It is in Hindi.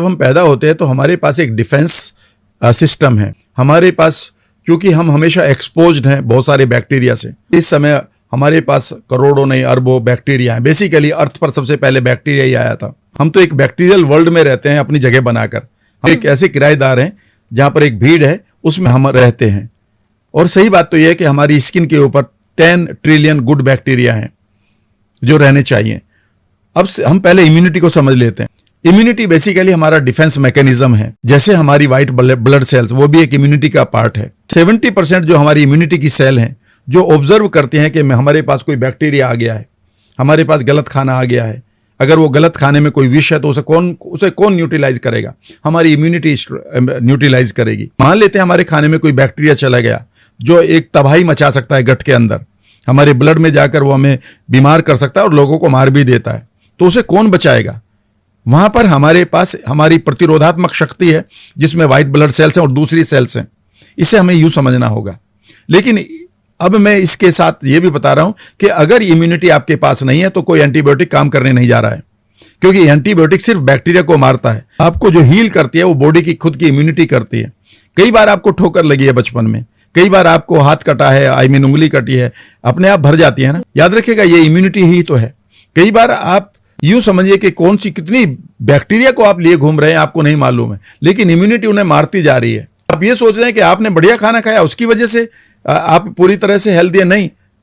जब हम पैदा होते हैं तो हमारे पास एक डिफेंस सिस्टम है हमारे पास, क्योंकि हम हमेशा एक्सपोज्ड हैं बहुत सारे बैक्टीरिया से। इस समय हमारे पास करोड़ों नहीं अरबों बैक्टीरिया हैं। बेसिकली अर्थ पर सबसे पहले बैक्टीरिया ही आया था। हम तो एक बैक्टीरियल वर्ल्ड में रहते हैं अपनी जगह बनाकर। हम एक ऐसे किराएदार हैं जहां पर एक भीड़ है, उसमें हम रहते हैं। और सही बात तो यह है कि हमारी स्किन के ऊपर 10 ट्रिलियन गुड बैक्टीरिया हैं जो रहने चाहिए। अब हम पहले इम्यूनिटी को समझ लेते हैं। इम्यूनिटी बेसिकली हमारा डिफेंस मैकेनिज्म है। जैसे हमारी व्हाइट ब्लड सेल्स, वो भी एक इम्यूनिटी का पार्ट है। 70% जो हमारी इम्यूनिटी की सेल हैं जो ऑब्जर्व करते हैं कि हमारे पास कोई बैक्टीरिया आ गया है, हमारे पास गलत खाना आ गया है, अगर वो गलत खाने में कोई विष है तो उसे कौन न्यूट्रलाइज करेगा? हमारी इम्यूनिटी न्यूट्रलाइज करेगी। मान लेते हैं हमारे खाने में कोई बैक्टीरिया चला गया जो एक तबाही मचा सकता है गट के अंदर, हमारे ब्लड में जाकर वो हमें बीमार कर सकता है और लोगों को मार भी देता है, तो उसे कौन बचाएगा? वहां पर हमारे पास हमारी प्रतिरोधात्मक शक्ति है जिसमें व्हाइट ब्लड सेल्स हैं और दूसरी सेल्स हैं। इसे हमें यूं समझना होगा। लेकिन अब मैं इसके साथ ये भी बता रहा हूं कि अगर इम्यूनिटी आपके पास नहीं है तो कोई एंटीबायोटिक काम करने नहीं जा रहा है, क्योंकि एंटीबायोटिक सिर्फ बैक्टीरिया को मारता है। आपको जो हील करती है वो बॉडी की खुद की इम्यूनिटी करती है। कई बार आपको ठोकर लगी है बचपन में, कई बार आपको हाथ कटा है, उंगली कटी है, अपने आप भर जाती है ना। याद रखिएगा ये इम्यूनिटी ही तो है। कई बार आप यूं समझिए कि कौन सी कितनी बैक्टीरिया को आप लिए घूम रहे हैं आपको नहीं मालूम है, लेकिन इम्यूनिटी उन्हें मारती जा रही है। आप ये सोच रहे हैं कि आपने बढ़िया खाना खाया उसकी वजह से आप पूरी तरह से हेल्दी है। नहीं,